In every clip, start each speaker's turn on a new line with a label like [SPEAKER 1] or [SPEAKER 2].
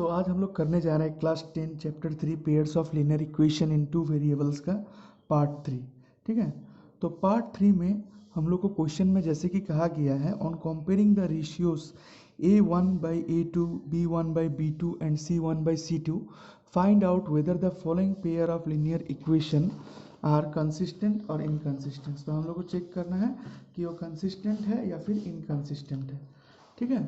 [SPEAKER 1] आज हम लोग करने जा रहे हैं class 10 chapter 3 pairs of linear equation in two variables का पार्ट 3। ठीक है, तो पार्ट 3 में हम लोग को क्वेश्चन में जैसे कि कहा गया है, on comparing the ratios a1/a2 b1/b2 and c1/c2 find out whether the following pair of linear equation are consistent और इनकंसिस्टेंट। तो हम लोग को चेक करना है कि वो कंसिस्टेंट है या फिर इनकंसिस्टेंट है। ठीक है,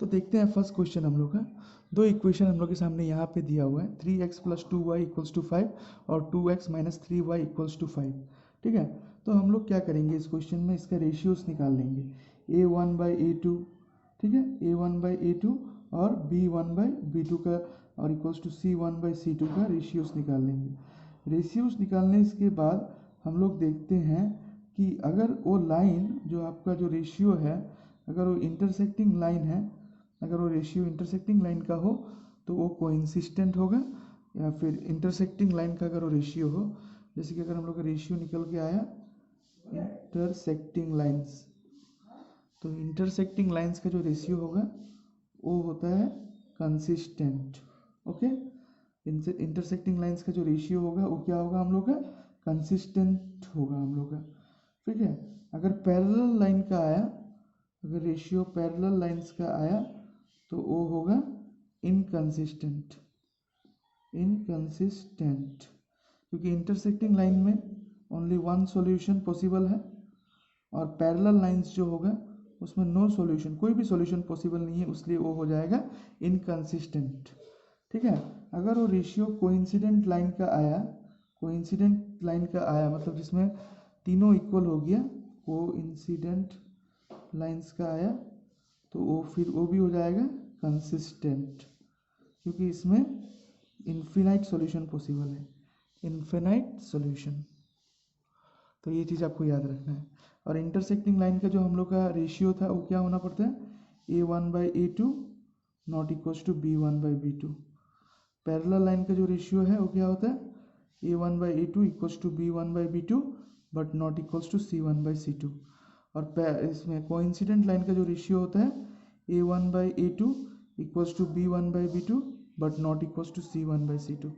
[SPEAKER 1] तो देखते हैं फर्स्ट क्वेश्चन हम लोग का। दो इक्वेशन हम लोग के सामने यहाँ पे दिया हुआ है, 3x + 2y = 5 और 2x - 3y = 5। ठीक है, तो हम लोग क्या करेंगे इस क्वेश्चन में, इसका रेशियोज निकाल लेंगे a1/a2। ठीक है, a1/a2 और b1/b2 का और = c1/c2 का रेशियोज निकाल लेंगे। रेशियोज निकालने के बाद हम लोग देखते हैं कि अगर वो लाइन जो आपका जो रेशियो है, अगर वो इंटरसेक्टिंग लाइन है, अगर वो रेशियो इंटरसेक्टिंग लाइन का हो तो वो कोइंसिस्टेंट होगा, या फिर इंटरसेक्टिंग लाइन का अगर वो रेशियो हो, जैसे कि अगर हम लोग का रेशियो निकल के आया इंटरसेक्टिंग लाइंस, तो इंटरसेक्टिंग लाइंस का जो रेशियो होगा वो होता है कंसिस्टेंट। ओके, इंटरसेक्टिंग लाइंस का जो रेशियो होगा वो क्या होगा हम लोग का, कंसिस्टेंट होगा हम लोग का। ठीक है, अगर पैरेलल लाइन का आया, अगर रेशियो पैरेलल लाइंस का आया तो वो होगा इनकंसिस्टेंट। इनकंसिस्टेंट क्योंकि इंटरसेक्टिंग लाइन में ओनली वन सॉल्यूशन पॉसिबल है और पैरेलल लाइंस जो होगा उसमें नो सॉल्यूशन, कोई भी सॉल्यूशन पॉसिबल नहीं है, इसलिए वो हो जाएगा इनकंसिस्टेंट। ठीक है, अगर वो रेशियो कोइंसिडेंट लाइन का आया, कोइंसिडेंट लाइन का आया मतलब जिसमें तीनों इक्वल हो गया, कोइंसिडेंट लाइंस का आया, तो वो फिर वो भी हो जाएगा कंसिस्टेंट, क्योंकि इसमें इन्फिनाइट सॉल्यूशन पॉसिबल है, इन्फिनाइट सॉल्यूशन। तो ये चीज़ आपको याद रखना है। और इंटरसेक्टिंग लाइन का जो हम लोग का रेशियो था वो क्या होना पड़ता है, a1/a2 ≠ b1/b2। पैरेलल लाइन का जो रेशियो है वो क्या होता है, a1/a2 = b1/b2 but not = c1/c2। और इसमें कोइंसिडेंट लाइन का जो रेशियो होता है a1/a2 = b1/b2 but not = c1/c2।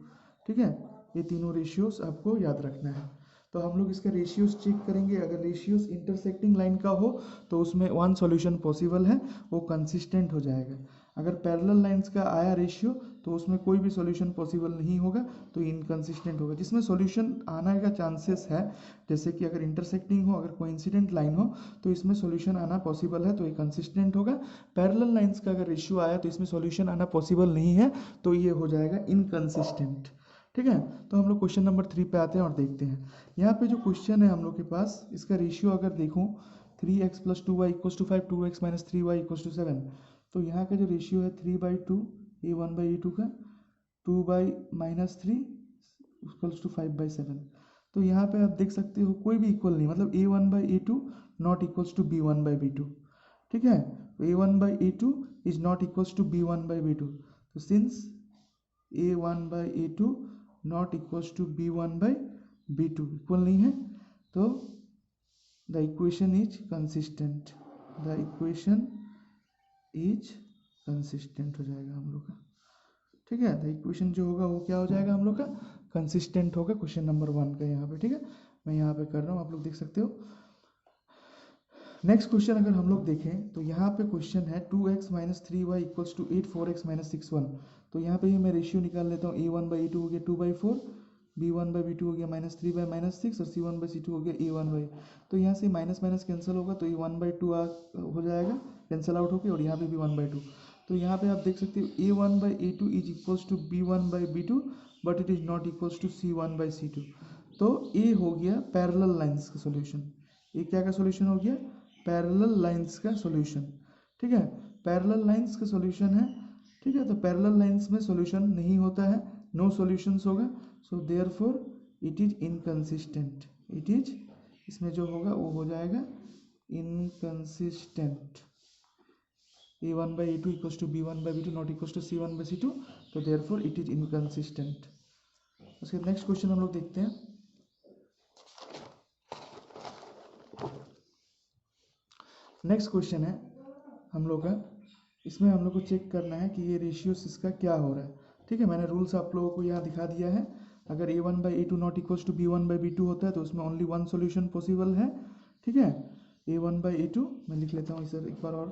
[SPEAKER 1] ठीक है, ये तीनों रेशियोज आपको याद रखना है। तो हम लोग इसका रेशियोज चेक करेंगे। अगर रेशियोज इंटरसेक्टिंग लाइन का हो तो उसमें वन सॉल्यूशन पॉसिबल है, वो कंसिस्टेंट हो जाएगा। अगर पैरेलल लाइंस का आया रेशियो तो उसमें कोई भी सॉल्यूशन पॉसिबल नहीं होगा, तो इनकंसिस्टेंट होगा। जिसमें सॉल्यूशन आने का चांसेस है, जैसे कि अगर इंटरसेक्टिंग हो, अगर कोइंसिडेंट लाइन हो तो इसमें सॉल्यूशन आना पॉसिबल है, तो ये कंसिस्टेंट होगा। पैरेलल लाइंस का अगर रेशियो आया तो इसमें सॉल्यूशन आना पॉसिबल नहीं है, तो ये हो जाएगा इनकंसिस्टेंट। ठीक है, तो हम लोग क्वेश्चन नंबर 3 पे आते हैं और देखते हैं। यहाँ पे जो क्वेश्चन है हम लोग के पास, इसका रेशियो अगर देखूँ 3x + 2y = 5, 2x - 3y = 7, तो यहाँ का जो रेशियो है 3/2 a1/a2 का, 2y - 3 = 5/7। तो यहाँ पे आप देख सकते हो कोई भी इक्वल नहीं, मतलब a1/a2 not equals to b1/b2। ठीक है, a1/a2 is not equals to b1/b2। तो since a1/a2 not equals to b1/b2 equal नहीं है, तो the equation is consistent. The equation is consistent हो जाएगा हम लोग का। ठीक है, द इक्वेशन जो होगा वो क्या हो जाएगा हम लोग का, कंसिस्टेंट होगा। क्वेश्चन नंबर 1 का यहाँ पे। ठीक है, मैं यहाँ पे कर रहा हूँ, आप लोग देख सकते हो। नेक्स्ट क्वेश्चन अगर हम लोग देखें तो यहाँ पे क्वेश्चन है 2x - 3y = 8, 4x - 6, 1। तो यहाँ पे ही मैं रेशियो निकाल लेता हूँ, a1/a2 हो गया 2/4, b1/b2 हो गया -3/6 और c1/c2 हो गया a1/। तो यहाँ से माइनस माइनस कैंसिल होगा, तो ये 1/2 हो जाएगा, कैंसिल आउट होकर, और यहाँ पे भी 1/2। तो यहाँ पे आप देख सकते हो a1/a2 is equals to b1/b2 but it is not equals to c1/c2। तो ये हो गया पैरेलल लाइंस का सॉल्यूशन। ये क्या का सॉल्यूशन हो गया, पैरेलल लाइंस का सॉल्यूशन। ठीक है, पैरेलल लाइंस का सॉल्यूशन है। ठीक है, तो पैरेलल लाइंस में सॉल्यूशन नहीं होता है, नो सॉल्यूशंस होगा, so therefore it is inconsistent. It is, इसमें जो होगा वो हो जाएगा inconsistent. a1/a2 = b1/b2 not equals to c1/c2, तो देयरफॉर इट इज इनकंसिस्टेंट। उसके नेक्स्ट क्वेश्चन हम लोग देखते हैं। नेक्स्ट क्वेश्चन है हम लोग का इसमें हम लोग को चेक करना है कि ये रेशियोस इसका क्या हो रहा है। ठीक है, मैंने रूल्स आप लोगों को यहाँ दिखा दिया है। अगर a1/a2 not equals to b1/b2 होता है तो उसमें ओनली वन सॉल्यूशन पॉसिबल है। ठीक है, a1/a2 मैं लिख लेता हूँ इसे एक बार और।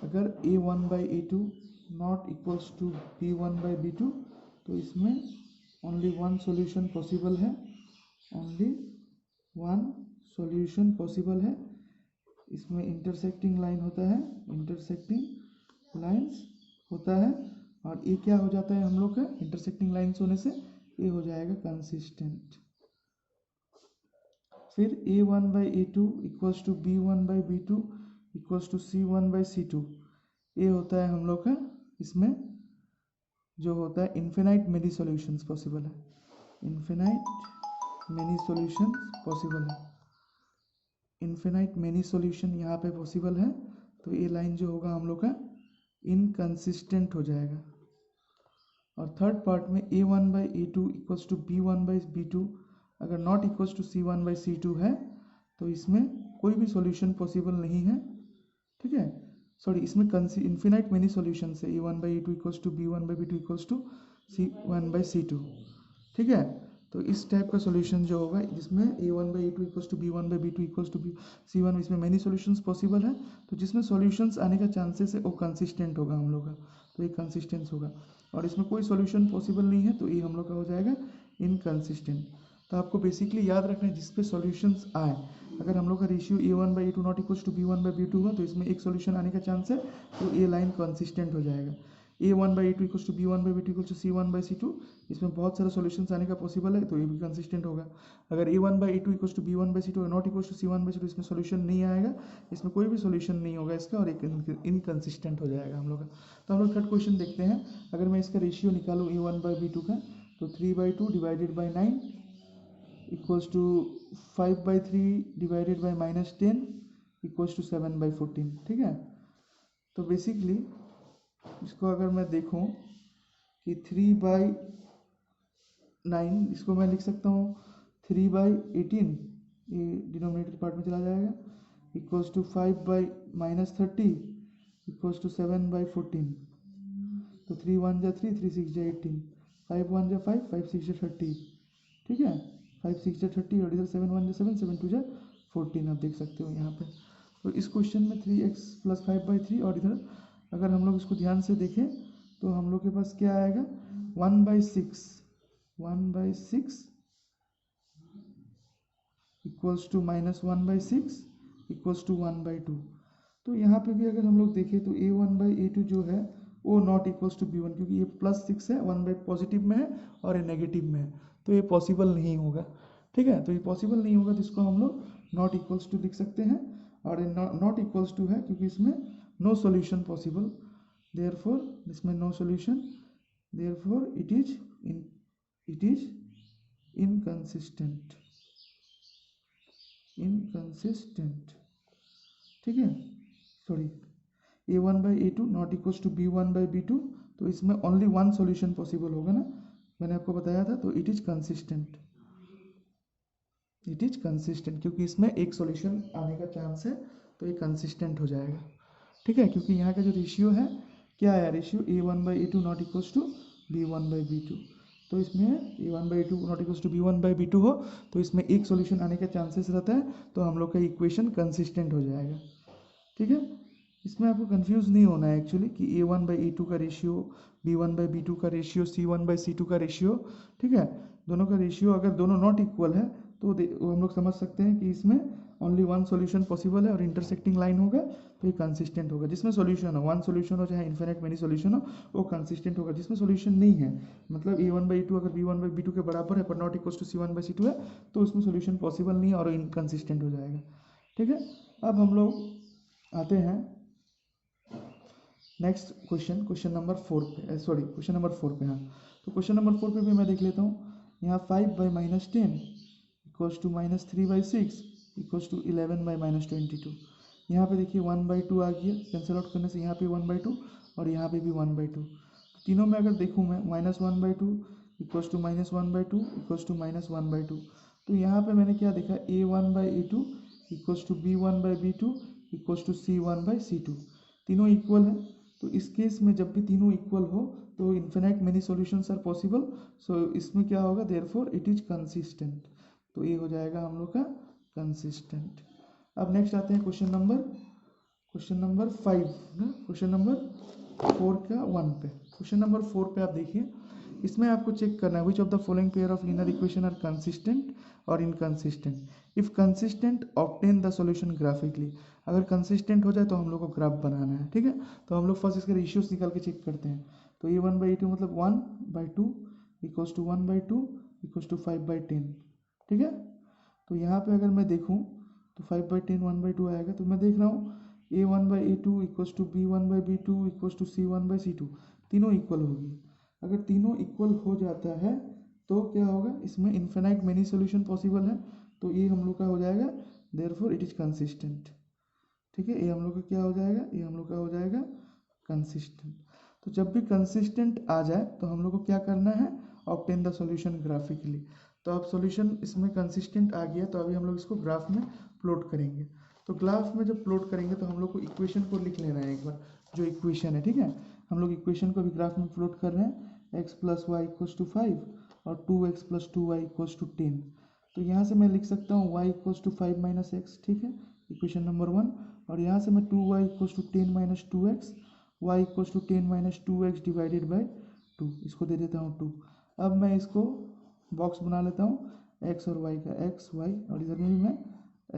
[SPEAKER 1] अगर a1/a2 not equals to b1/b2 तो इसमें ओनली वन सॉल्यूशन पॉसिबल है, ओनली वन सॉल्यूशन पॉसिबल है। इसमें इंटरसेक्टिंग लाइन होता है, इंटरसेक्टिंग लाइंस होता है, और ये क्या हो जाता है हम लोग का, इंटरसेक्टिंग लाइंस होने से ये हो जाएगा कंसिस्टेंट। फिर a1/a2 equals to b1/b2 equals to c1/c2, ये होता है हम लोग का, इसमें जो होता है इन्फिनाइट मेनी सॉल्यूशंस पॉसिबल है, इन्फिनाइट मेनी सॉल्यूशंस पॉसिबल है, इन्फिनाइट मेनी सॉल्यूशन यहाँ पे पॉसिबल है। तो ये लाइन जो होगा हम लोग का इनकंसिस्टेंट हो जाएगा। और थर्ड पार्ट में a1/a2 इक्वल्स टू b1/b2 अगर नॉट इक्वल्स टू c1/c2 है तो इसमें कोई भी सॉल्यूशन पॉसिबल नहीं है। ठीक है, सॉरी, इसमें इन्फिनाइट मेनी सॉल्यूशन है, a1/a2 equals to b1/b2 equals to c1/c2। ठीक है, तो इस टाइप का सॉल्यूशन जो होगा जिसमें a1/a2 equals to b1/b2 equals to c1, इसमें मेनी सॉल्यूशंस पॉसिबल है। तो जिसमें सॉल्यूशंस आने का चांसेस है वो कंसिस्टेंट होगा हम लोग का, तो ये कंसिस्टेंस होगा। और इसमें कोई सॉल्यूशन पॉसिबल नहीं है तो ये हम लोग का हो जाएगा इनकंसिस्टेंट। तो आपको बेसिकली याद रखना है जिस पे सॉल्यूशंस आए, अगर हम लोग का ratio a1/a2 not equals to b1/b2 हुआ तो इसमें एक सॉल्यूशन आने का चांस है, तो ये लाइन कंसिस्टेंट हो जाएगा। a1/a2 equals to b1/b2 equals to c1/c2, इसमें बहुत सारे सॉल्यूशंस आने का पॉसिबल है तो ये भी कंसिस्टेंट होगा। अगर a1/a2 equals to b1/c2 not equals to c1/c2, इसमें सॉल्यूशन नहीं आएगा, इसमें कोई भी सॉल्यूशन नहीं होगा इसका, और एक इनकंसिस्टेंट हो जाएगा हम लोग का। तो हम लोग थर्ड क्वेश्चन देखते हैं। अगर मैं इसका रेशियो निकालूँ a1/b2 का तो 3/2 divided by 9 equals to 5/3 divided by -10 equals to 7/14। ठीक है, तो बेसिकली इसको अगर मैं देखूं कि 3/9, इसको मैं लिख सकता हूँ 3/18, ये डिनोमिनेटर पार्ट में चला जाएगा, इक्वल्स टू 5/-30 इक्वल्स टू 7/14। तो 3 1 जा 3, 3 6 जा 18, 5 1 जा 5, 5 6 जा 30। ठीक है, 5 6 जा 30 और इधर 7 1 जा 7, 7 2 जा 14, आप देख सकते हो यहाँ पे। तो इस क्वेश्चन में 3x + 5/3, और इधर अगर हम लोग इसको ध्यान से देखें तो हम लोग के पास क्या आएगा, 1/6 इक्वल्स टू -1/6 इक्वल्स टू 1/2। तो यहाँ पे भी अगर हम लोग देखें तो a1/a2 जो है वो नॉट इक्वल्स टू b1, क्योंकि ये +6 है, 1 पॉजिटिव में है और ये नेगेटिव में है, तो ये पॉसिबल नहीं होगा। ठीक है, तो ये पॉसिबल नहीं होगा तो इसको हम लोग नॉट इक्वल्स टू लिख सकते हैं, और नॉट इक्वल्स टू है क्योंकि इसमें नो सॉल्यूशन पॉसिबल, देयरफॉर इसमें no solution, therefore it is inconsistent. ठीक है, sorry, a1/a2 not equals to b1/b2, तो इसमें ओनली वन सॉल्यूशन पॉसिबल होगा ना, मैंने आपको बताया था, तो इट इज कंसिस्टेंट, क्योंकि इसमें एक सॉल्यूशन आने का चांस है तो ये कंसिस्टेंट हो जाएगा। ठीक है, क्योंकि यहाँ का जो रेशियो है क्या है, ratio a1/a2 not equals to b1/b2, तो इसमें a1/a2 not equals to b1/b2 हो तो इसमें एक सॉल्यूशन आने का चांसेस रहता है, तो हम लोग का इक्वेशन कंसिस्टेंट हो जाएगा। ठीक है, इसमें आपको कंफ्यूज नहीं होना है एक्चुअली कि a1/a2 का रेशियो, b1/b2 का रेशियो, c1/c2 का रेशियो। ठीक है, दोनों का रेशियो अगर दोनों नॉट इक्वल है तो हम लोग समझ सकते हैं कि इसमें ओनली वन सॉल्यूशन पॉसिबल है और इंटरसेक्टिंग लाइन होगा तो ये कंसिस्टेंट होगा। जिसमें सॉल्यूशन हो, वन सॉल्यूशन हो चाहे इन्फिनिट मेनी सॉल्यूशन हो, वो कंसिस्टेंट होगा। जिसमें सॉल्यूशन नहीं है, मतलब a1/a2 अगर b1/b2 के बराबर है पर नॉट इक्वल टू c1/c2 है, तो उसमें सॉल्यूशन पॉसिबल नहीं है और इनकंसिस्टेंट हो जाएगा। ठीक है, अब हम लोग आते हैं नेक्स्ट क्वेश्चन नंबर 4 पे, क्वेश्चन नंबर 4 पे। हाँ, तो क्वेश्चन नंबर 4 पे भी मैं देख लेता हूँ। यहाँ 5/-10 इक्वल्स टू -3/6 इक्वल्स टू 11/-22। यहाँ पे देखिए 1/2 आ गया, कैंसिल आउट करने से यहाँ पे 1/2 और यहाँ पे भी 1/2। तीनों में अगर देखूँ मैं -1/2 इक्वल्स टू -1/2 इक्वल्स टू -1/2। तो यहाँ पे मैंने क्या देखा, a1/a2 equals to b1/b2 equals to c1/c2, तीनों इक्वल है। तो इस केस में जब भी तीनों इक्वल हो तो infinite many solutions are possible. So इसमें क्या होगा, देयरफॉर इट इज कंसिस्टेंट। तो ये हो जाएगा हम लोग का कंसिस्टेंट। अब नेक्स्ट आते हैं क्वेश्चन नंबर 5 ना, क्वेश्चन नंबर 4 का 1 पे। क्वेश्चन नंबर 4 पे आप देखिए, इसमें आपको चेक करना है which of the following pair of linear equation are consistent और inconsistent. If consistent obtain the solution graphically. अगर कंसिस्टेंट हो जाए तो हम लोग को ग्राफ बनाना है, ठीक है। तो हम लोग फर्स्ट इसके रेशियोज निकाल के चेक करते हैं। तो ये 1/2 मतलब 1/2 इक्वल्स टू 1/2 इक्वल्स टू 5/10, ठीक है। तो यहाँ पे अगर मैं देखूँ तो 5/10 1/2 आएगा। तो मैं देख रहा हूँ A1/A2 equals to B1/B2 equals to C1/C2, तीनों इक्वल होगी। अगर तीनों इक्वल हो जाता है तो क्या होगा, इसमें इन्फिनाइट मेनी सॉल्यूशन पॉसिबल है। तो ये हम लोग का हो जाएगा, देयरफॉर इट इज कंसिस्टेंट, ठीक है। ये हम लोग का क्या हो जाएगा, ये हम लोग का हो जाएगा कंसिस्टेंट। तो जब भी कंसिस्टेंट आ जाए तो हम लोग को क्या करना है, ऑब्टेन द सॉल्यूशन ग्राफिकली। तो अब सॉल्यूशन इसमें कंसिस्टेंट आ गया, तो अभी हम लोग इसको ग्राफ में प्लॉट करेंगे। तो ग्राफ में जब प्लॉट करेंगे तो हम लोग को इक्वेशन को लिख लेना है एक बार, जो इक्वेशन है, ठीक है। हम लोग इक्वेशन को भी ग्राफ में प्लॉट कर रहे हैं, x + y = 5 और 2x + 2y = 10। तो यहाँ से मैं लिख सकता हूँ y = 5 - x, ठीक है, इक्वेशन नंबर 1। और यहाँ से मैं 2y = 10 - 2x, y = 10 - 2x divided by 2, इसको दे देता हूँ 2। अब मैं इसको बॉक्स बना लेता हूँ x और y का, x y, और इधर में भी मैं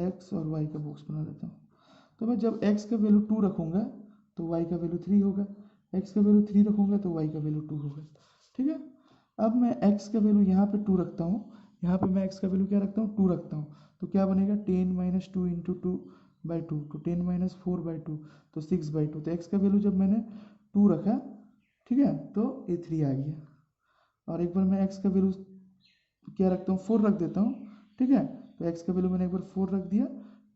[SPEAKER 1] x और y का बॉक्स बना लेता हूँ। तो मैं जब x का वैल्यू 2 रखूँगा तो y का वैल्यू 3 होगा, x का वैल्यू 3 रखूँगा तो y का वैल्यू 2 होगा, ठीक है। अब मैं x का वैल्यू यहाँ पे 2 रखता हूँ, यहाँ पे मैं x का वैल्यू क्या रखता हूँ, 2 रखता हूँ। तो क्या बनेगा, 10 - 2 × 2/2, तो 10 - 4/2, तो 6/2। तो x का वैल्यू जब मैंने 2 रखा, ठीक है, तो ये 3 आ गया। और एक बार मैं x का वैल्यू क्या रखता हूँ, 4 रख देता हूँ, ठीक है। तो x का वैल्यू मैंने एक बार 4 रख दिया,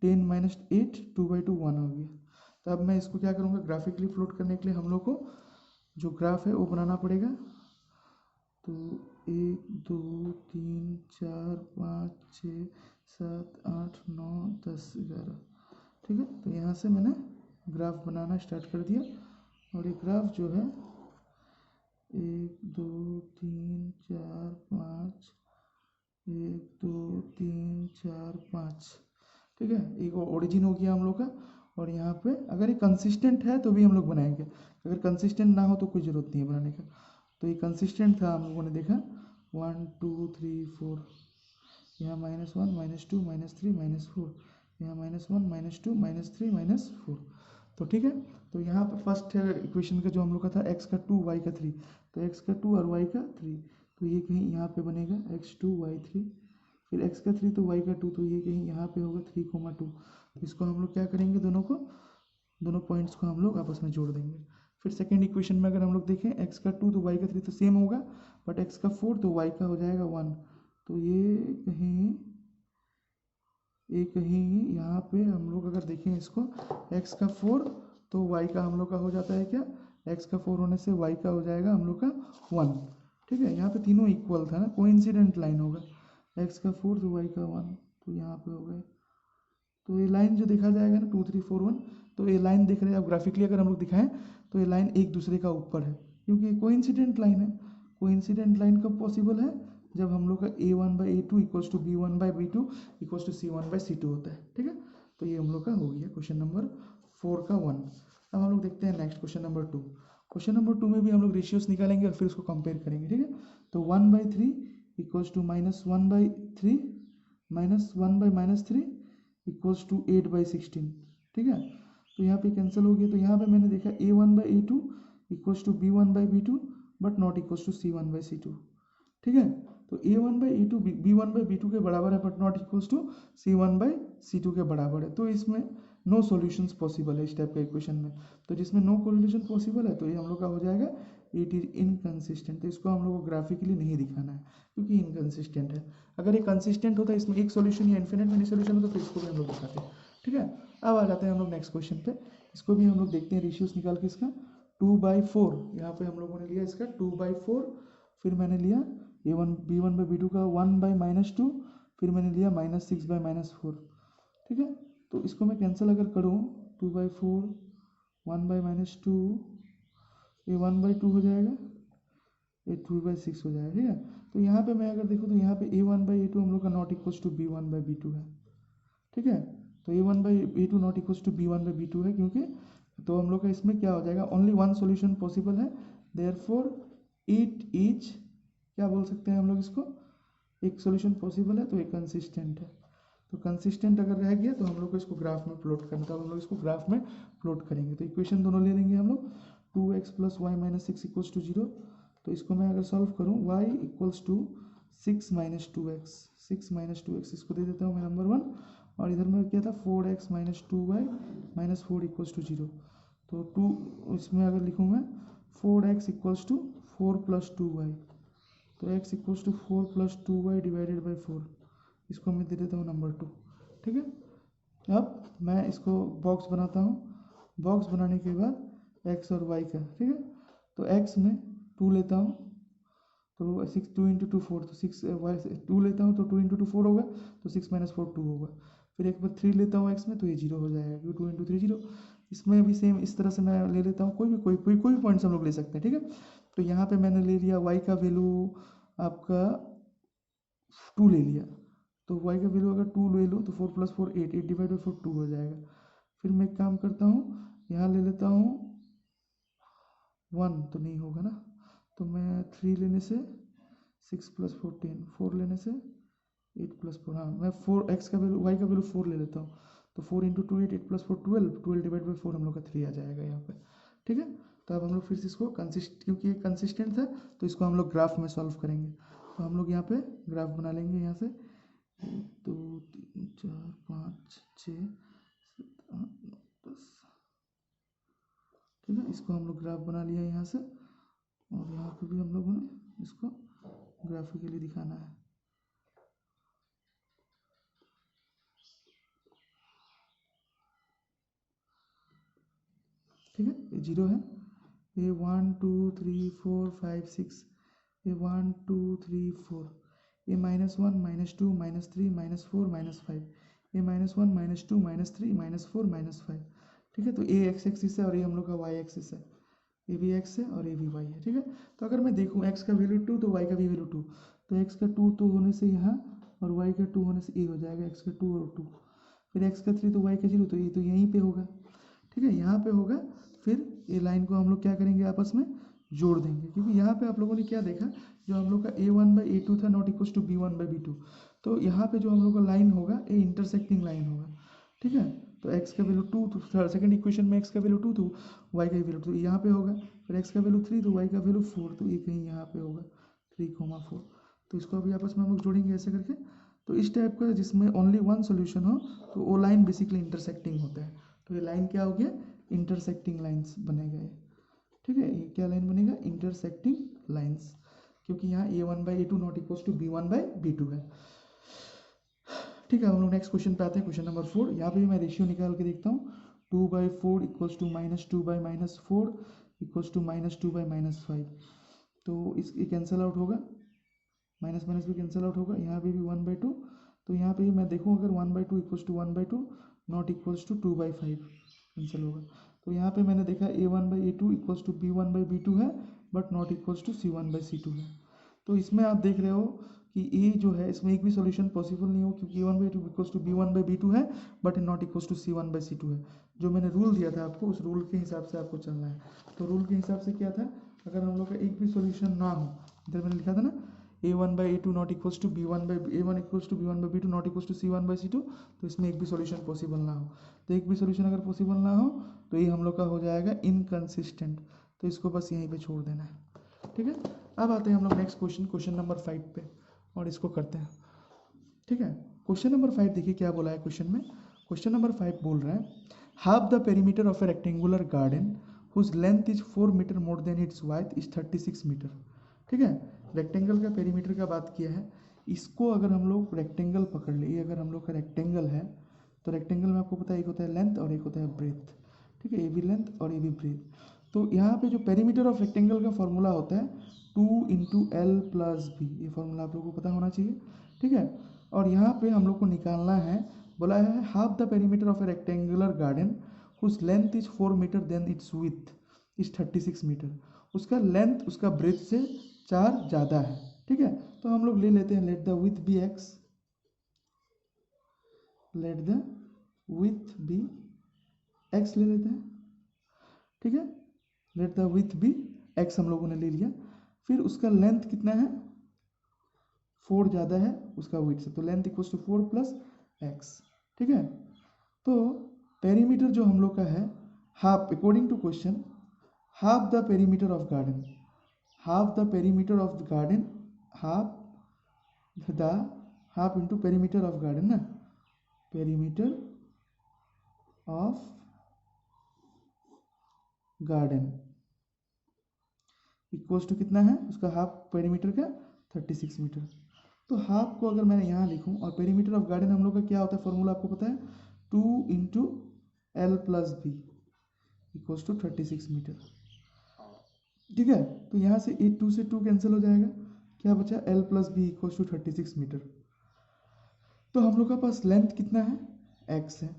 [SPEAKER 1] 10 - 8 2/2 1 हो गया। तो अब मैं इसको क्या करूँगा, ग्राफिकली प्लॉट करने के लिए हम लोग को जो ग्राफ है वो बनाना पड़ेगा। तो 1 2 3 4 5 6 7 8 9 10 11, ठीक है। तो यहाँ से मैंने ग्राफ बनाना स्टार्ट कर दिया। और ये ग्राफ जो है 1 2 3 4 5, 1 2 3 4 5, ठीक है। एक ओरिजिन हो गया हम लोग का। और यहाँ पे अगर ये कंसिस्टेंट है तो भी हम लोग बनाएंगे, अगर कंसिस्टेंट ना हो तो कोई ज़रूरत नहीं है बनाने का। तो ये कंसिस्टेंट था, हम लोगों ने देखा 1 2 3 4, यहाँ -1 -2 -3 -4, यहाँ -1 -2 -3 -4। तो ठीक है, तो यहाँ पर फर्स्ट इक्वेशन का जो हम लोग का था x का 2 y का 3, तो x का 2 और y का 3, तो ये कहीं यहाँ पे बनेगा x2 y3, फिर x का 3 तो y का 2, तो ये कहीं यहाँ पे होगा 3, 2। तो इसको हम लोग क्या करेंगे, दोनों पॉइंट्स को हम लोग आपस में जोड़ देंगे। फिर सेकेंड इक्वेशन में अगर हम लोग देखें x का 2 तो y का 3 तो सेम होगा, बट x का 4 तो y का हो जाएगा 1। तो ये कहीं यहाँ पे हम लोग अगर देखें इसको, x का 4 तो y का हम लोग का हो जाता है क्या, x का 4 होने से y का हो जाएगा हम लोग का 1, ठीक है। यहाँ पे तीनों इक्वल था ना, कोइंसिडेंट लाइन होगा, x का 4 तो y का 1, तो यहाँ पे हो गए। तो ये लाइन जो देखा जाएगा ना 2 3 4 1, तो ये लाइन देख रहे हैं आप ग्राफिकली अगर हम लोग दिखाएं तो ये लाइन एक दूसरे का ऊपर है, क्योंकि कोइंसिडेंट लाइन है। कोइंसिडेंट लाइन कब पॉसिबल है, जब हम लोग का A1/A2 equals to B1/B2 equals to C1/C2 होता है, ठीक है। तो ये हम लोग का हो गया क्वेश्चन नंबर 4 का 1। अब हम लोग देखते हैं next question number 2। Question number 2 में भी हम लोग रेशियोज निकालेंगे और फिर उसको कंपेयर करेंगे, ठीक है। तो 1/3 इक्वल्स टू -1/3 -1/-3 इक्वल्स टू 8/16, ठीक है। तो यहाँ पे कैंसिल हो गया। तो यहाँ पे मैंने देखा A1/A2 equals to B1/B2 but not equals to C1/C2, ठीक है। तो A1/A2 B1/B2 के बराबर है but not equals to C1/C2 के बराबर है। तो इसमें नो सॉल्यूशंस पॉसिबल है इस टाइप का इक्वेशन में। तो जिसमें नो कोरिलेशन पॉसिबल है तो ये हम लोग का हो जाएगा इट इज इनकंसिस्टेंट। तो इसको हम लोग को ग्राफिकली नहीं दिखाना है क्योंकि इनकंसिस्टेंट है। अगर ये कंसिस्टेंट होता है, इसमें एक सॉल्यूशन या इन्फिनिट मेनी सॉल्यूशन होता तो इसको भी हम लोग दिखाते हैं, ठीक है। अब आ जाते हैं हम लोग नेक्स्ट क्वेश्चन पे। इसको भी हम लोग देखते हैं रेशियोज निकाल के। इसका 2/4 यहाँ पे हम लोगों ने लिया, इसका 2/4। फिर मैंने लिया B1/B2 का 1/-2, फिर मैंने लिया -6/-4, ठीक है। तो इसको मैं कैंसिल अगर करूँ 2/4 1/-2 ये 1/2 हो जाएगा, ये 2/6 हो जाएगा। ठीक है, तो यहाँ पे मैं अगर देखूँ तो यहाँ पे a1/a2 हम लोग का नॉट इक्वल्स टू b1/b2 है। ठीक है, तो a1/a2 not equals to b1/b2 है, क्योंकि तो हम लोग का इसमें क्या हो जाएगा, ओनली वन सॉल्यूशन पॉसिबल है, देयरफॉर इट इज, क्या बोल सकते हैं हम लोग इसको, एक सॉल्यूशन पॉसिबल है तो एक कंसिस्टेंट है। तो कंसिस्टेंट अगर रह गया तो हम लोग को इसको ग्राफ में प्लॉट करना, तो हम लोग इसको ग्राफ में प्लॉट करेंगे। तो इक्वेशन दोनों ले लेंगे हम लोग, 2x + y - 6 = 0। तो इसको मैं अगर सॉल्व करूँ, y = 6 - 2x, 6 - 2x इसको दे देता हूँ मैं नंबर 1, और इधर में क्या था 4x - 2y - 4 = 0। तो 2 इसमें अगर लिखूँ मैं 4x = 4 + 2y, तो x = 4 + 2y / 4, इसको मैं दे देता हूँ नंबर 2। ठीक है, अब मैं इसको बॉक्स बनाता हूँ, बॉक्स बनाने के बाद x और y का, ठीक है, तो x में 2 लेता हूँ, तो 6 2 × 2 4, तो 6 y 2 लेता हूँ तो 2 × 2 4 होगा, तो 6 - 4 2 होगा। फिर एक बार 3 लेता हूँ x में, तो ये 0 हो जाएगा, क्योंकि 2 × 3 0। इसमें भी सेम इस तरह से मैं ले लेता हूँ, कोई भी पॉइंट्स हम लोग ले सकते हैं। ठीक है, तो यहाँ पे मैंने ले लिया y का वैल्यू आपका 2 ले लिया, तो y का वैल्यू अगर 2 ले लूँ तो 4 + 4 8, 8 / 4 2 हो जाएगा। फिर मैं एक काम करता हूँ, यहाँ ले लेता हूँ 1, तो नहीं होगा ना, तो मैं 3 लेने से 6 + 4 10, 4 लेने से 8 + 4, हाँ मैं 4 x का वैल्यू y का वैल्यू 4 ले लेता हूँ, तो 4 × 2 8, 8 + 4 12, 12 / 4 हम लोग का 3 आ जाएगा यहाँ पे। ठीक है, तो अब हम लोग फिर से इसको क्योंकि ये कंसिस्टेंट था तो इसको हम लोग ग्राफ में सॉल्व करेंगे। तो हम लोग यहाँ पे ग्राफ बना लेंगे, यहाँ से 1 2 3 4 5 6 7 8 9 10। ठीक है, इसको हम लोग ग्राफ बना लिया यहाँ से, और यहाँ पे भी हम लोगों ने इसको ग्राफिकली दिखाना है। ठीक है, ये 0 है, ये 1 2 3 4 5 6, ये 1 2 3 4, ये -1 -2 -3 -4 -5, ये -1 -2 -3 -4 -5। ठीक है, तो ये x एक्सिस है और ये हम लोग का y एक्सिस है, ये भी x है और ये भी y है। ठीक है, तो अगर मैं देखूँ x का वैल्यू 2 तो y का भी वैल्यू 2, तो x का 2 तो होने से यहाँ, और y का 2 होने से ये हो जाएगा, x का 2 और 2, फिर x का 3 तो y का 0, तो ये तो यहीं पे होगा। ठीक है, यहाँ पे होगा, फिर ये लाइन को हम लोग क्या करेंगे, आपस में जोड़ देंगे, क्योंकि यहाँ पे आप लोगों ने क्या देखा, जो हम लोग का a1/a2 था नॉट इक्वल टू b1/b2, तो यहाँ पे जो हम लोग का लाइन होगा ये इंटरसेक्टिंग लाइन होगा। ठीक है, तो x का वैल्यू 2, तो सेकंड इक्वेशन में x का वैल्यू 2 तो y का वैल्यू 2 यहाँ पे होगा, फिर x का वैल्यू 3 तो y का वैल्यू 4, तो ये कहीं यहाँ पे होगा 3, 4। तो इसको अभी आपस में हम लोग जोड़ेंगे ऐसे करके। तो इस टाइप का जिसमें ओनली वन सोल्यूशन हो, तो वो लाइन बेसिकली इंटरसेक्टिंग होता है। तो ये लाइन क्या हो गया, इंटरसेक्टिंग लाइंस बनेगा ये। ठीक है, ये क्या लाइन बनेगा, इंटरसेक्टिंग लाइंस, क्योंकि यहाँ a1/a2 not equal to b1/b2 है। ठीक है, हम लोग नेक्स्ट क्वेश्चन पे आते हैं, क्वेश्चन नंबर 4। यहाँ पे भी मैं रेशियो निकाल के देखता हूँ, 2/4 इक्वल्स टू -2/-4 इक्वल्स टू -2/-5। तो इस कैंसिल आउट होगा, माइनस माइनस भी कैंसिल आउट होगा, यहाँ पे भी 1/2। तो यहाँ पे भी मैं देखूँ अगर 1/2 equals to 1/2 not equals to 2/5 cancel होगा। तो यहाँ पे मैंने देखा a1/a2 इक्वल्स टू b1/b2 है, but not equals to c1/c2 है। तो इसमें आप देख रहे हो कि a जो है इसमें एक भी सॉल्यूशन पॉसिबल नहीं हो, क्योंकि a1/2 इक्वल्स टू b1/b2 है, but not equals to c1/c2 है। जो मैंने रूल दिया था आपको, उस रूल के हिसाब से आपको चलना है। तो रूल के हिसाब से क्या था, अगर हम लोग का एक भी सॉल्यूशन ना हो, इधर मैंने लिखा था ना a1/a2 not equals to a1 equals to b1/b2 not equals to c1/c2, तो इसमें एक भी सॉल्यूशन पॉसिबल ना हो। तो एक भी सॉल्यूशन अगर पॉसिबल ना हो तो ये हम लोग का हो जाएगा इनकंसिस्टेंट, तो इसको बस यहीं पे छोड़ देना है। ठीक है, अब आते हैं हम लोग नेक्स्ट क्वेश्चन, क्वेश्चन नंबर 5 पे, और इसको करते हैं। ठीक है, क्वेश्चन नंबर 5 देखिए क्या बोला है क्वेश्चन में। क्वेश्चन नंबर 5 बोल रहा है, half the perimeter of a rectangular garden whose length is 4 metre more than its width is 36 metre. ठीक है, रेक्टेंगल का पेरीमीटर का बात किया है। इसको अगर हम लोग रेक्टेंगल पकड़ ले, ये अगर हम लोग का रेक्टेंगल है, तो रेक्टेंगल में आपको पता है एक होता है लेंथ और एक होता है ब्रेथ। ठीक है, ये भी लेंथ और ये भी ब्रेथ। तो यहाँ पे जो पेरीमीटर ऑफ रेक्टेंगल का फॉर्मूला होता है 2 × L + B, ये फॉर्मूला आप लोगों को पता होना चाहिए। ठीक है, और यहाँ पे हम लोग को निकालना है, बोला है half the perimeter of a rectangular garden whose length is 4 metre then its width is 36 metre. उसका लेंथ उसका ब्रेथ से 4 ज़्यादा है, ठीक है। तो हम लोग ले लेते हैं let the width be x, let the width be x ले लेते हैं, ठीक है। Let the width be x हम लोगों ने ले लिया। फिर उसका लेंथ कितना है, 4 ज़्यादा है उसका विथ से, तो length equals to 4 plus X, ठीक है। तो पेरीमीटर जो हम लोग का है half, according to question, half the perimeter of garden, half the perimeter of the garden, half the, half into perimeter of garden ना, perimeter of garden equals to कितना है उसका हाफ पेरीमीटर का 36 मीटर। तो हाफ को अगर मैंने यहाँ लिखूँ, और पेरीमीटर ऑफ गार्डन हम लोग का क्या होता है फॉर्मूला आपको पता है, 2 into l plus b equals to 36 metre, ठीक है। तो यहाँ से 2 से 2 कैंसिल हो जाएगा, क्या बचा l plus b equals to 36 metre. तो हम लोग का पास लेंथ कितना है, एक्स है,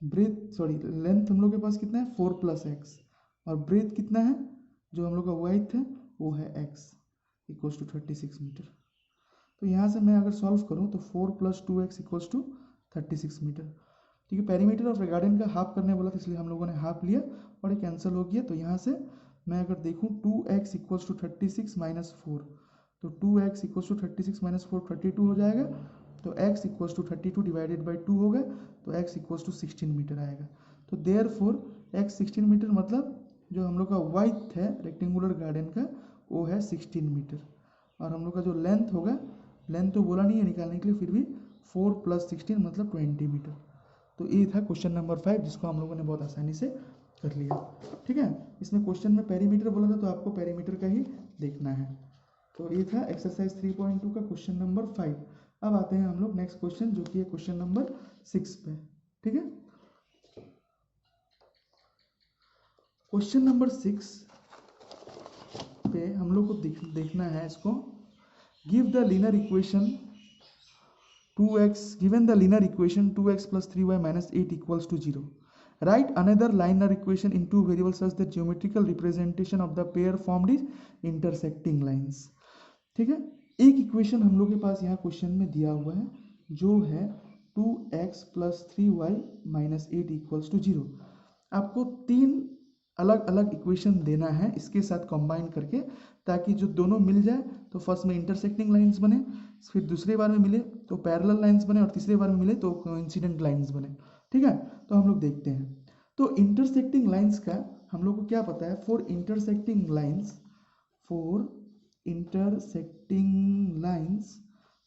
[SPEAKER 1] ब्रेथ सॉरी लेंथ हम लोग के पास कितना है 4 प्लस एक्स, और ब्रेथ कितना है जो हम लोग का वाइथ है वो है एक्स इक्वल्स टू 36 मीटर। तो यहाँ से मैं अगर सॉल्व करूँ तो 4 plus 2x equals to 36 metre, ठीक है। पेरीमीटर ऑफ गार्डन का हाफ करने बोला था इसलिए हम लोगों ने हाफ लिया और ये कैंसिल हो गया। तो यहाँ से मैं अगर देखूँ 2x इक्वल्स टू 36 माइनस 4, तो 2x इक्वल्स टू 36 माइनस 4 32 हो जाएगा। तो x equals to 32 divided by 2 होगा, तो x इक्वल्स टू 16 मीटर आएगा। तो देयरफॉर x 16 मीटर मतलब जो हम लोग का वाइथ है रेक्टेंगुलर गार्डन का वो है 16 मीटर, और हम लोग का जो लेंथ होगा, लेंथ तो बोला नहीं है निकालने के लिए, फिर भी 4 प्लस 16 मतलब 20 मीटर। तो ये था क्वेश्चन नंबर 5 जिसको हम लोगों ने बहुत आसानी से कर लिया, ठीक है। इसमें क्वेश्चन में पेरीमीटर बोला था तो आपको पेरीमीटर का ही देखना है। तो ये था एक्सरसाइज 3.2 का क्वेश्चन नंबर 5। अब आते हैं हम लोग नेक्स्ट क्वेश्चन जो कि है क्वेश्चन नंबर 6 पे, ठीक है। क्वेश्चन नंबर 6 पे हम लोग को देखना है इसको, give the linear equation 2x, given the linear equation 2x plus 3y minus 8 equals to 0, write another linear equation in two variables such that geometrical representation of the pair formed is intersecting lines, ठीक है। एक equation हम लोग के पास यहाँ question में दिया हुआ है जो है 2x plus 3y minus 8 equals to 0। आपको 3 अलग अलग इक्वेशन देना है इसके साथ कंबाइन करके, ताकि जो दोनों मिल जाए तो फर्स्ट में इंटरसेक्टिंग लाइंस बने, फिर दूसरे बार में मिले तो पैरेलल लाइंस बने, और तीसरे बार में मिले तो कोइंसिडेंट लाइंस बने, ठीक है। तो हम लोग देखते हैं। तो इंटरसेक्टिंग लाइंस का हम लोग को क्या पता है, फॉर इंटरसेक्टिंग लाइंस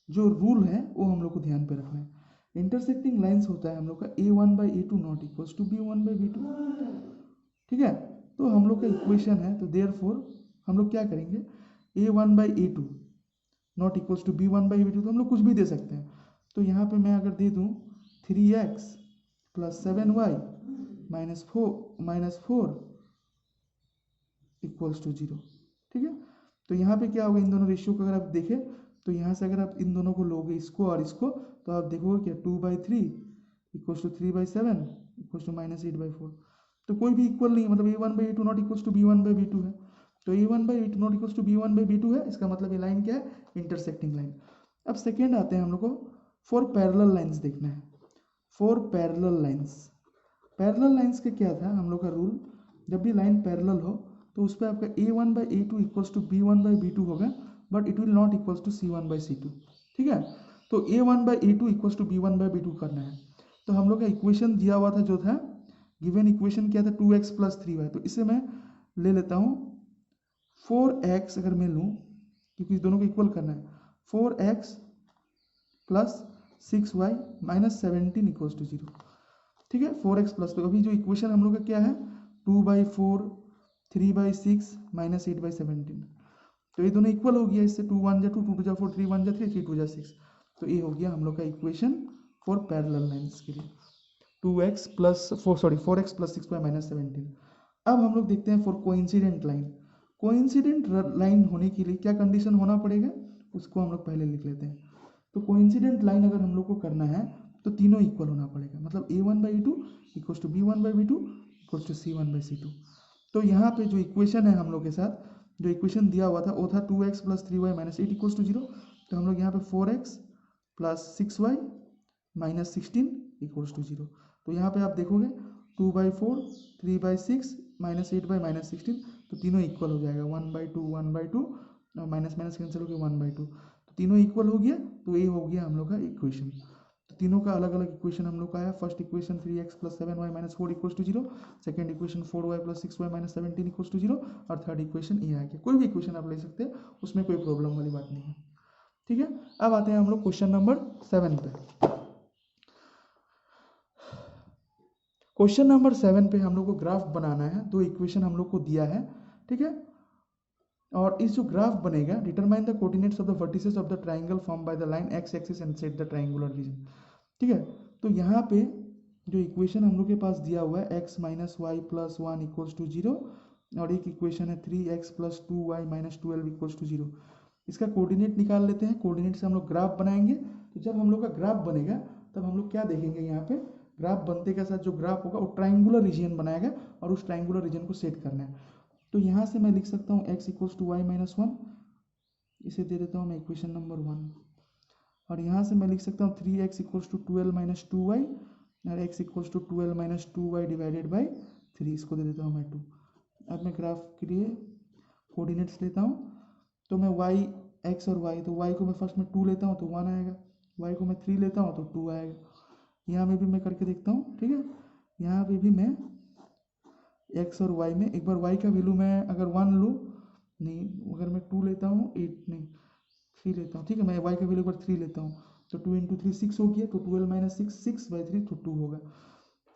[SPEAKER 1] जो रूल है वो हम लोग को ध्यान पे रखना है। इंटरसेक्टिंग लाइंस होता है हम लोग का a1/a2 not equals to b1/b2, ठीक है। तो हम लोग का इक्वेशन है, तो देयरफॉर हम लोग क्या करेंगे, a1/a2 not equals to b1/b2, तो हम लोग कुछ भी दे सकते हैं। तो यहाँ पे मैं अगर दे दूँ 3x plus 7y minus four equals to 0, ठीक है। तो यहाँ पे क्या होगा, इन दोनों रेशियो को अगर आप देखें तो यहाँ से अगर आप इन दोनों को लोगे इसको और इसको, तो आप देखोगे क्या 2/3 इक्वल्स टू 3/7 इक्वल्स टू -8/4। तो कोई भी इक्वल नहीं है, मतलब a1/a2 not equals to b1/b2 है। तो a1/a2 not equals to b1/b2 है, इसका मतलब ये लाइन क्या है, इंटरसेक्टिंग लाइन। अब सेकेंड आते हैं हम लोग को फॉर पैरेलल लाइंस देखना है। फॉर पैरेलल लाइंस का क्या था हम लोग का रूल, जब भी लाइन पैरेलल हो तो उस पर आपका a1/a2 इक्वल्स टू b1/b2 होगा, but it will not equals to c1/c2, ठीक है। तो a1/a2 इक्वल्स टू b1/b2 करना है। तो हम लोग का इक्वेशन दिया हुआ था जो था, गिवन इक्वेशन क्या था 2x प्लस 3y, तो इसे मैं ले लेता हूँ 4x अगर मैं लूँ, क्योंकि दोनों को इक्वल करना है, 4x plus 6y minus 17 equals to 0, ठीक है। 4x प्लस, तो अभी जो इक्वेशन हम लोग का क्या है 2/4 3/6 माइनस 8/17, तो ये दोनों इक्वल हो गया, इससे 2 1 जा 2 2 2 जा 4 3 1 जा 3 3 2 जा 6। तो ये हो गया हम लोग का इक्वेशन फॉर पैरेलल लाइंस के लिए 4x प्लस 6y माइनस 17। अब हम लोग देखते हैं for coincident line. Coincident line होने के लिए क्या कंडीशन होना पड़ेगा उसको हम लोग पहले लिख लेते हैं। तो कोइंसिडेंट लाइन अगर हम लोग को करना है तो तीनों इक्वल होना पड़ेगा, मतलब a1/a2 equals to b1/b2 equals to c1/c2। तो यहाँ पे जो इक्वेशन है हम लोग के साथ, जो इक्वेशन दिया हुआ था वो था 2x + 3y - 8 = 0। तो हम लोग यहाँ पे 4x + 6y - 16 = 0। तो यहाँ पे आप देखोगे 2/4 3/6 -8 - -16, तो तीनों इक्वल हो जाएगा 1/2 1/2 और माइनस माइनस कैंसिल हो गया 1/2, तो तीनों इक्वल हो गया। तो ये हो गया हम लोग का इक्वेशन। तो तीनों का अलग अलग इक्वेशन हम लोग का आया। First equation 3x + 7y - 4 = 0, second equation 4y + 6y - 17 = 0, और थर्ड इक्वेशन ये आ गया। कोई भी इक्वेशन आप ले सकते हैं, उसमें कोई प्रॉब्लम वाली बात नहीं है। ठीक है, अब आते हैं हम लोग क्वेश्चन नंबर 7 पे। क्वेश्चन नंबर 7 पे हम लोग को ग्राफ बनाना है। दो इक्वेशन हम लोग को दिया है, ठीक है। और इस जो ग्राफ बनेगा, determine the coordinates of the vertices of the triangle form by the line x axis and set the triangular region. ठीक है, तो यहाँ पे जो इक्वेशन हम लोग के पास दिया हुआ है x - y + 1 = 0, और एक इक्वेशन है 3x + 2y - 12 = 0। इसका कोऑर्डिनेट निकाल लेते हैं। कोऑर्डिनेट से हम लोग ग्राफ बनाएंगे। तो जब हम लोग का ग्राफ बनेगा तब हम लोग क्या देखेंगे, यहाँ पे ग्राफ बनते के साथ जो ग्राफ होगा वो ट्राइंगुलर रीजन बनाएगा, और उस ट्राइंगुलर रीजन को सेट करना है। तो यहाँ से मैं लिख सकता हूँ x = y - 1, इसे दे देता हूँ मैं इक्वेशन नंबर 1। और यहाँ से मैं लिख सकता हूँ 3x = 12 - 2y, और x = 12 - 2y / 3, इसको दे देता हूँ मैं 2। अब मैं ग्राफ के लिए कोऑर्डिनेट्स लेता हूँ। तो मैं y, x और y, तो y को मैं फर्स्ट में 2 लेता हूँ तो 1 आएगा, y को मैं 3 लेता हूँ तो 2 आएगा। यहाँ में भी मैं करके देखता हूँ, ठीक है। यहाँ पे भी मैं x और y में एक बार y का वैल्यू मैं अगर 1 लूँ, नहीं, अगर मैं 2 लेता हूँ 8 नहीं 3 लेता हूँ, ठीक है। मैं y का वैल्यू एक बार 3 लेता हूँ, तो 2 × 3 6 हो गया, तो 12 - 6 6/3, तो 2 होगा।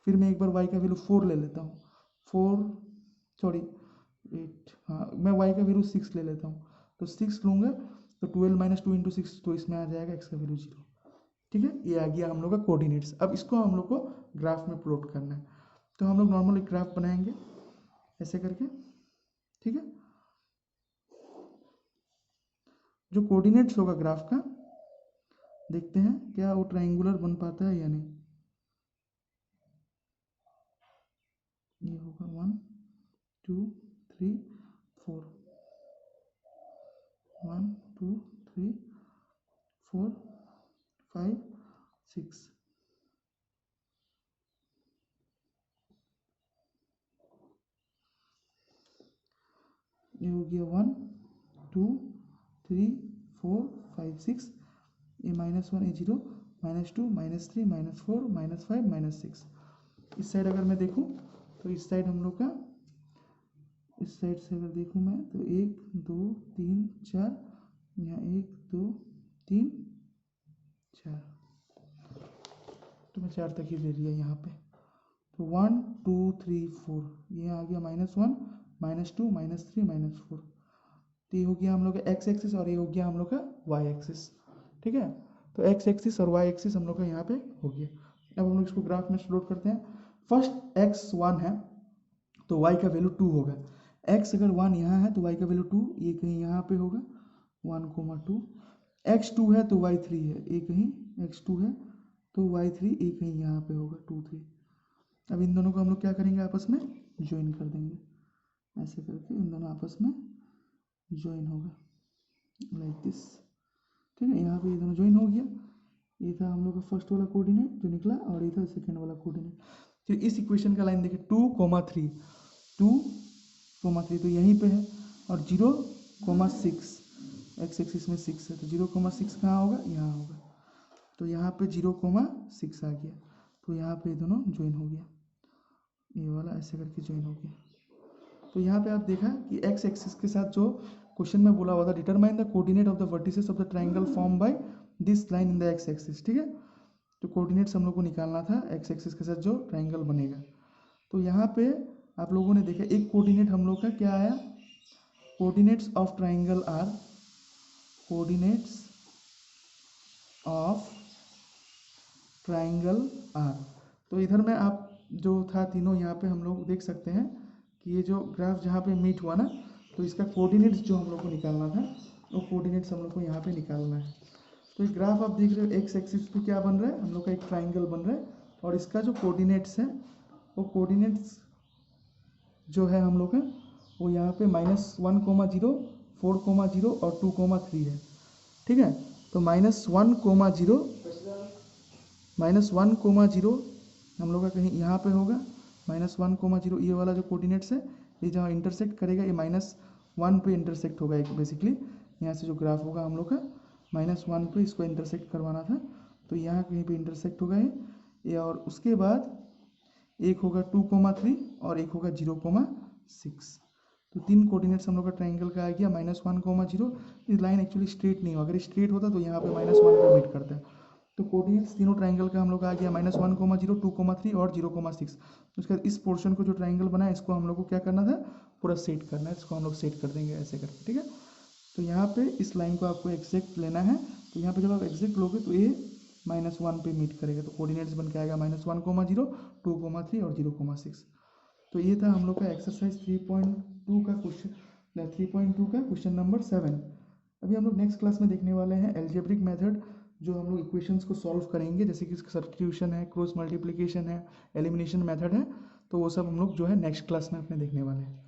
[SPEAKER 1] फिर मैं एक बार y का वैल्यू 4 ले लेता हूँ, 8, हाँ, मैं y का वैल्यू 6 ले लेता हूँ, तो 6 लूँगा, तो 12 - 2 × 6, तो इसमें आ जाएगा x का वैल्यू 0। ठीक है, ये आ गया हम लोग का कोऑर्डिनेट्स। अब इसको हम लोग को ग्राफ में प्लॉट करना है। तो हम लोग नॉर्मल एक ग्राफ बनाएंगे ऐसे करके, ठीक है। जो कोऑर्डिनेट्स होगा ग्राफ का, देखते हैं क्या वो ट्राइंगुलर बन पाता है या नहीं। ये होगा 1 2 3 4, 1 2 3 4 5 6। ये हो गया 1 2 3 4 5 6, ये -1 ये 0 -2 -3 -4 -5 -6। इस साइड अगर मैं देखूं तो इस साइड हम लोग का, इस साइड से अगर देखूं मैं तो 1 2 3 4, यहाँ 1 2 3 4, तो मैं 4 तक ही ले लिया यहाँ पे। तो 1 2 3 4, ये आ गया -1 -2 -3 -4। तो ये हो गया हम लोग का x एक्सिस, और ये हो गया हम लोग का y एक्सिस, ठीक है। तो x एक्सिस और y एक्सिस हम लोग का यहाँ पे हो गया। अब हम लोग इसको ग्राफ में प्लॉट करते हैं। फर्स्ट x 1 है तो y का वैल्यू 2 होगा। x अगर 1 यहाँ है तो y का वैल्यू 2, ये कहीं यहाँ पे होगा 1,2। x 2 है तो y 3 है, ये कहीं x 2 है तो y 3, ये कहीं यहाँ पे होगा 2 3। अब इन दोनों को हम लोग क्या करेंगे, आपस में ज्वाइन कर देंगे, ऐसे करके इन दोनों आपस में ज्वाइन होगा लाइक दिस, ठीक है। यहाँ पे ये दोनों ज्वाइन हो गया। ये था हम लोग का फर्स्ट वाला कोऑर्डिनेट जो निकला, और ये था सेकंड वाला कोऑर्डिनेट। फिर इस इक्वेशन का लाइन देखिए 2,3 2,3 तो यहीं पे है, और 0,6 एक्स एक्सिस में 6 है, तो 0,6 कहाँ होगा, यहाँ होगा। तो यहाँ पे 0,6 आ गया, तो यहाँ पे ये दोनों ज्वाइन हो गया, ये वाला ऐसे करके ज्वाइन हो गया। तो यहाँ पे आप देखा कि एक्स एक्सिस के साथ जो क्वेश्चन में बोला हुआ था, determine the coordinate of the vertices of the triangle form by this line in the x axis, ठीक है। तो कोऑर्डिनेट्स हम लोग को निकालना था एक्स एक्सिस के साथ जो ट्राइंगल बनेगा। तो यहाँ पे आप लोगों ने देखा एक कोऑर्डिनेट हम लोग का क्या आया, coordinates of triangle are, coordinates of triangle are. तो इधर में आप जो था तीनों यहाँ पे हम लोग देख सकते हैं कि ये जो ग्राफ जहाँ पे मीट हुआ ना, तो इसका कोऑर्डिनेट्स जो हम लोग को निकालना था, वो कोऑर्डिनेट्स हम लोग को यहाँ पे निकालना है। तो ये ग्राफ आप देख रहे हो, एक्स एक्सिस पे क्या बन रहा है, हम लोग का एक ट्राइंगल बन रहा है, और इसका जो कोऑर्डिनेट्स है वो कोऑर्डिनेट्स जो है हम लोग का वो यहाँ पे -1,0, 4,0 और 2,3 है। ठीक है, तो -1,0 हम लोग का कहीं यहाँ पे होगा, -1,0 ये वाला जो कोऑर्डिनेट्स है, ये जहाँ इंटरसेक्ट करेगा ये -1 पे इंटरसेक्ट होगा। एक बेसिकली यहाँ से जो ग्राफ होगा हम लोग का -1 पे इसको इंटरसेक्ट करवाना था, तो यहाँ कहीं पे इंटरसेक्ट होगा ये। और उसके बाद एक होगा 2,3 और एक होगा 0,6। तो 3 कोऑर्डिनेट्स हम लोग का ट्राइंगल का आ गया -1,0। इस लाइन एक्चुअली स्ट्रेट नहीं हो, अगर स्ट्रेट होता तो यहाँ पे -1 पे मीट करता है। तो कोऑर्डिनेट्स तीनों ट्राइंगल का हम लोग का आ गया -1,0, 2,3 और 0,6। उसके बाद इस पोर्शन को जो ट्राइंगल बना है इसको हम लोग को क्या करना था, पूरा सेट करना है। इसको हम लोग सेट कर देंगे ऐसे करके। ठीक है, तो यहाँ पे इस लाइन को आपको एग्जैक्ट लेना है। तो यहाँ पे जब आप एग्जैक्ट लोगे तो ये -1 पे मीट करेगा, तो कोऑर्डिनेट्स बन के आएगा -1,0, 2,3 और 0,6। तो ये था हम लोग का एक्सरसाइज 3.2 का क्वेश्चन नंबर 7। अभी हम लोग नेक्स्ट क्लास में देखने वाले हैं एल्जेब्रिक मेथड, जो हम लोग इक्वेशंस को सॉल्व करेंगे, जैसे कि सब्स्टिट्यूशन है, क्रॉस मल्टीप्लिकेशन है, एलिमिनेशन मेथड है। तो वो सब हम लोग जो है नेक्स्ट क्लास में अपने देखने वाले हैं।